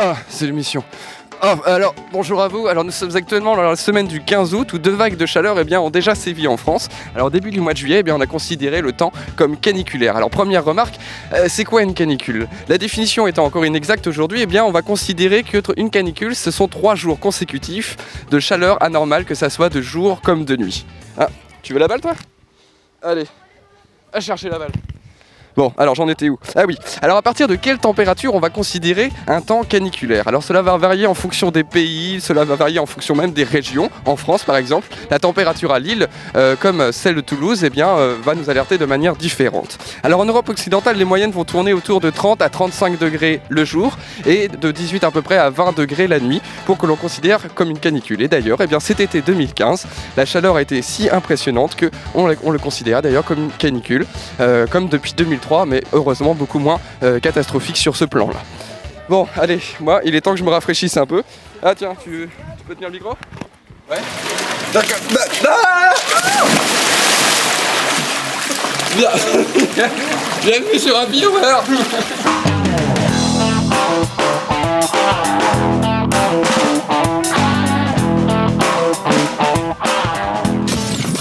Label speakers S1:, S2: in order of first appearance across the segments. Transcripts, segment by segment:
S1: Ah, c'est l'émission. Ah, alors, bonjour à vous. Alors, nous sommes actuellement dans la semaine du 15 août où 2 vagues de chaleur ont déjà sévi en France. Alors, au début du mois de juillet, on a considéré le temps comme caniculaire. Alors, première remarque, c'est quoi une canicule? La définition étant encore inexacte aujourd'hui, on va considérer qu'une canicule, ce sont 3 jours consécutifs de chaleur anormale, que ça soit de jour comme de nuit. Ah, tu veux la balle, toi? Allez, à chercher la balle. Bon, alors j'en étais où? Ah oui, alors à partir de quelle température on va considérer un temps caniculaire? Alors cela va varier en fonction des pays, cela va varier en fonction même des régions. En France par exemple, la température à Lille, comme celle de Toulouse, va nous alerter de manière différente. Alors en Europe occidentale, les moyennes vont tourner autour de 30 à 35 degrés le jour et de 18 à peu près à 20 degrés la nuit pour que l'on considère comme une canicule. Et d'ailleurs, cet été 2015, la chaleur a été si impressionnante qu'on le considère d'ailleurs comme une canicule, comme depuis 2003, mais heureusement beaucoup moins catastrophique sur ce plan-là. Bon, allez, moi, il est temps que je me rafraîchisse un peu. Ah tiens, tu peux tenir le micro? Ouais. D'accord. Bien. Bienvenue sur un viewer.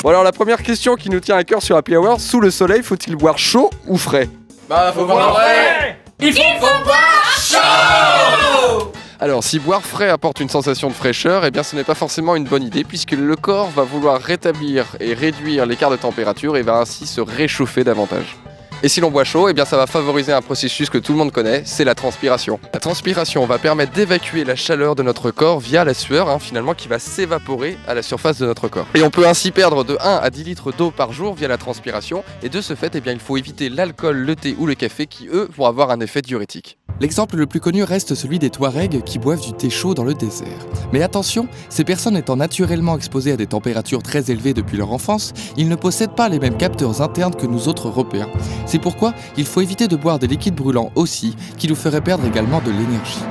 S1: Bon alors la première question qui nous tient à cœur sur Happy Hour, sous le soleil, faut-il boire chaud ou frais?
S2: Bah faut boire frais. Il faut boire chaud.
S1: Alors si boire frais apporte une sensation de fraîcheur, ce n'est pas forcément une bonne idée puisque le corps va vouloir rétablir et réduire l'écart de température et va ainsi se réchauffer davantage. Et si l'on boit chaud, ça va favoriser un processus que tout le monde connaît, c'est la transpiration. La transpiration va permettre d'évacuer la chaleur de notre corps via la sueur, finalement, qui va s'évaporer à la surface de notre corps. Et on peut ainsi perdre de 1 à 10 litres d'eau par jour via la transpiration. Et de ce fait, il faut éviter l'alcool, le thé ou le café qui, eux, vont avoir un effet diurétique.
S3: L'exemple le plus connu reste celui des Touaregs qui boivent du thé chaud dans le désert. Mais attention, ces personnes étant naturellement exposées à des températures très élevées depuis leur enfance, ils ne possèdent pas les mêmes capteurs internes que nous autres Européens. C'est pourquoi il faut éviter de boire des liquides brûlants aussi, qui nous feraient perdre également de l'énergie.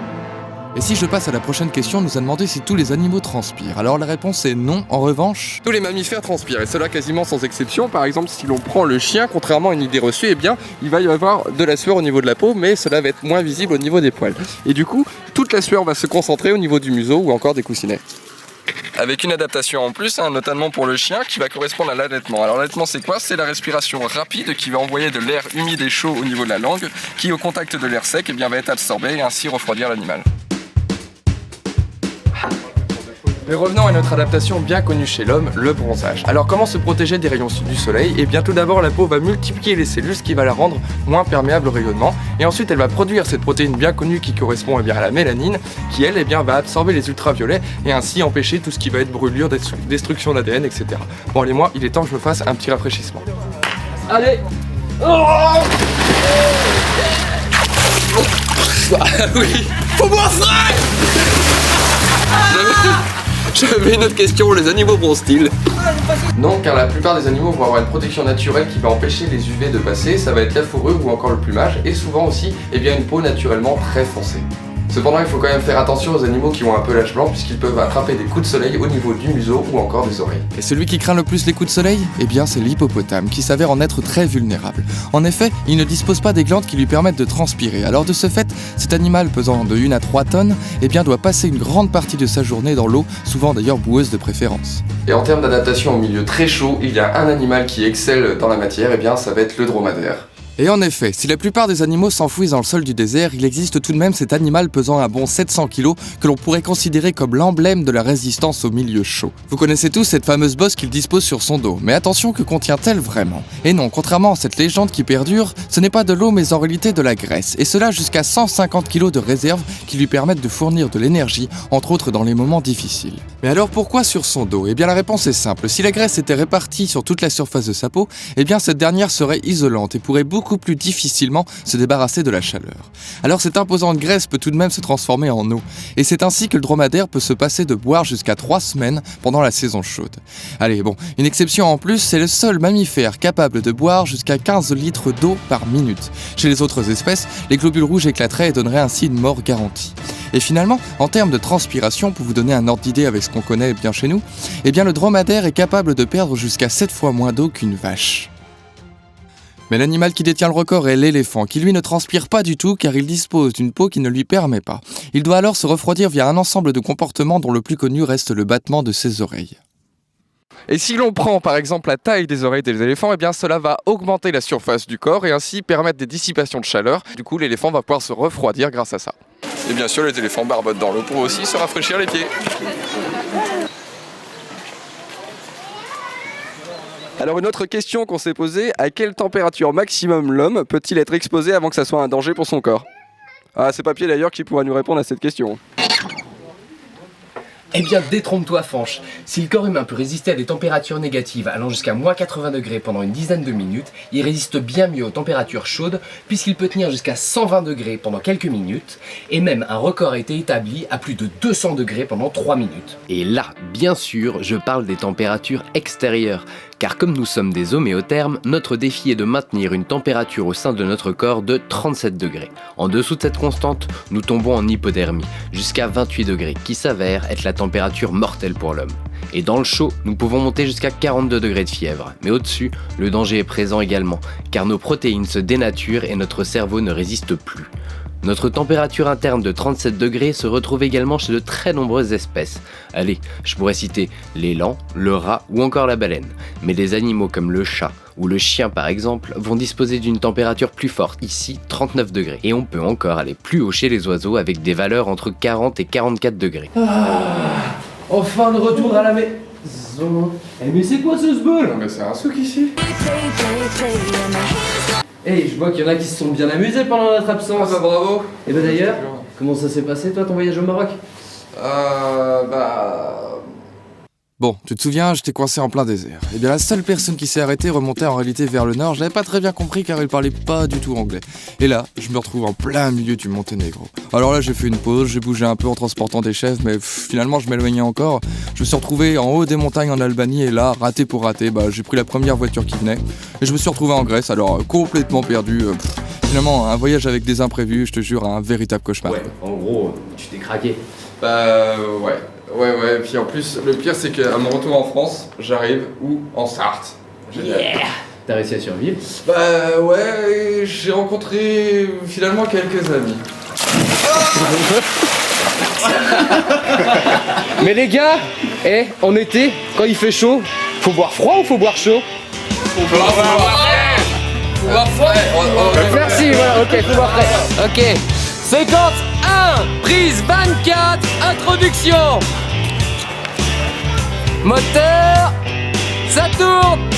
S3: Et si je passe à la prochaine question, on nous a demandé si tous les animaux transpirent. Alors la réponse est non. En revanche,
S1: tous les mammifères transpirent, et cela quasiment sans exception. Par exemple, si l'on prend le chien, contrairement à une idée reçue, il va y avoir de la sueur au niveau de la peau, mais cela va être moins visible au niveau des poils. Et du coup, toute la sueur va se concentrer au niveau du museau ou encore des coussinets. Avec une adaptation en plus, notamment pour le chien, qui va correspondre à l'allaitement. Alors l'allaitement c'est quoi? C'est la respiration rapide qui va envoyer de l'air humide et chaud au niveau de la langue, qui au contact de l'air sec va être absorbé et ainsi refroidir l'animal. Mais revenons à notre adaptation bien connue chez l'homme, le bronzage. Alors comment se protéger des rayons du soleil? Tout d'abord la peau va multiplier les cellules, ce qui va la rendre moins perméable au rayonnement. Et ensuite elle va produire cette protéine bien connue qui correspond à la mélanine, qui elle va absorber les ultraviolets et ainsi empêcher tout ce qui va être brûlure, destruction d'ADN, etc. Bon allez, moi il est temps que je me fasse un petit rafraîchissement. Allez. Oui. Faut boire frais. J'avais une autre question, les animaux bronzent-ils? Non, car la plupart des animaux vont avoir une protection naturelle qui va empêcher les UV de passer, ça va être la fourrure ou encore le plumage, et souvent aussi une peau naturellement très foncée. Cependant, il faut quand même faire attention aux animaux qui ont un pelage blanc puisqu'ils peuvent attraper des coups de soleil au niveau du museau ou encore des oreilles.
S3: Et celui qui craint le plus les coups de soleil? C'est l'hippopotame qui s'avère en être très vulnérable. En effet, il ne dispose pas des glandes qui lui permettent de transpirer. Alors de ce fait, cet animal pesant de 1 à 3 tonnes, doit passer une grande partie de sa journée dans l'eau, souvent d'ailleurs boueuse de préférence.
S1: Et en termes d'adaptation au milieu très chaud, il y a un animal qui excelle dans la matière, ça va être le dromadaire.
S3: Et en effet, si la plupart des animaux s'enfouissent dans le sol du désert, il existe tout de même cet animal pesant un bon 700 kg que l'on pourrait considérer comme l'emblème de la résistance au milieu chaud. Vous connaissez tous cette fameuse bosse qu'il dispose sur son dos, mais attention, que contient-elle vraiment? Et non, contrairement à cette légende qui perdure, ce n'est pas de l'eau mais en réalité de la graisse, et cela jusqu'à 150 kg de réserve qui lui permettent de fournir de l'énergie, entre autres dans les moments difficiles. Mais alors pourquoi sur son dos? La réponse est simple, si la graisse était répartie sur toute la surface de sa peau, cette dernière serait isolante et pourrait beaucoup plus difficilement se débarrasser de la chaleur. Alors cette imposante graisse peut tout de même se transformer en eau, et c'est ainsi que le dromadaire peut se passer de boire jusqu'à 3 semaines pendant la saison chaude. Allez, une exception en plus, c'est le seul mammifère capable de boire jusqu'à 15 litres d'eau par minute. Chez les autres espèces, les globules rouges éclateraient et donneraient ainsi une mort garantie. Et finalement, en termes de transpiration, pour vous donner un ordre d'idée avec ce qu'on connaît bien chez nous, le dromadaire est capable de perdre jusqu'à 7 fois moins d'eau qu'une vache. Mais l'animal qui détient le record est l'éléphant, qui lui ne transpire pas du tout car il dispose d'une peau qui ne lui permet pas. Il doit alors se refroidir via un ensemble de comportements dont le plus connu reste le battement de ses oreilles.
S1: Et si l'on prend par exemple la taille des oreilles des éléphants, eh bien cela va augmenter la surface du corps et ainsi permettre des dissipations de chaleur. Du coup, l'éléphant va pouvoir se refroidir grâce à ça. Et bien sûr, les éléphants barbotent dans l'eau pour aussi se rafraîchir les pieds. Alors une autre question qu'on s'est posée, à quelle température maximum l'homme peut-il être exposé avant que ça soit un danger pour son corps? Ah, c'est Papier d'ailleurs qui pourra nous répondre à cette question.
S2: Eh bien, détrompe-toi, Fanche. Si le corps humain peut résister à des températures négatives allant jusqu'à moins 80 degrés pendant une dizaine de minutes, il résiste bien mieux aux températures chaudes puisqu'il peut tenir jusqu'à 120 degrés pendant quelques minutes et même un record a été établi à plus de 200 degrés pendant 3 minutes. Et là, bien sûr, je parle des températures extérieures. Car comme nous sommes des homéothermes, notre défi est de maintenir une température au sein de notre corps de 37 degrés. En dessous de cette constante, nous tombons en hypothermie, jusqu'à 28 degrés, qui s'avère être la température mortelle pour l'homme. Et dans le chaud, nous pouvons monter jusqu'à 42 degrés de fièvre. Mais au-dessus, le danger est présent également, car nos protéines se dénaturent et notre cerveau ne résiste plus. Notre température interne de 37 degrés se retrouve également chez de très nombreuses espèces. Allez, je pourrais citer l'élan, le rat ou encore la baleine. Mais des animaux comme le chat ou le chien par exemple vont disposer d'une température plus forte, ici 39 degrés. Et on peut encore aller plus haut chez les oiseaux avec des valeurs entre 40 et 44 degrés.
S4: Enfin de retour à la maison. Eh mais c'est quoi ce sbeul?
S1: Mais c'est un souk ici.
S4: Eh, je vois qu'il y en a qui se sont bien amusés pendant notre absence.
S1: Bravo.
S4: Et bah d'ailleurs, comment ça s'est passé toi ton voyage au Maroc?
S3: Bon, tu te souviens, j'étais coincé en plein désert. Eh bien la seule personne qui s'est arrêtée remontait en réalité vers le nord, je l'avais pas très bien compris car il parlait pas du tout anglais. Et là, je me retrouve en plein milieu du Monténégro. Alors là j'ai fait une pause, j'ai bougé un peu en transportant des chèvres, mais finalement je m'éloignais encore. Je me suis retrouvé en haut des montagnes en Albanie et là, raté pour raté, j'ai pris la première voiture qui venait. Et je me suis retrouvé en Grèce, alors complètement perdu. Finalement, un voyage avec des imprévus, je te jure, un véritable cauchemar.
S4: Ouais, en gros, tu t'es craqué.
S1: Ouais, et puis en plus, le pire c'est qu'à mon retour en France, j'arrive en Sarthe. Génial.
S4: Yeah. T'as réussi à survivre?
S1: Ouais, j'ai rencontré finalement quelques amis.
S4: Mais les gars, en été, quand il fait chaud, faut boire froid ou faut boire chaud?
S1: Faut boire frais.
S4: Merci, voilà, ok, faut boire frais. Ok. Séquence 1, prise 24, introduction. Moteur, ça tourne.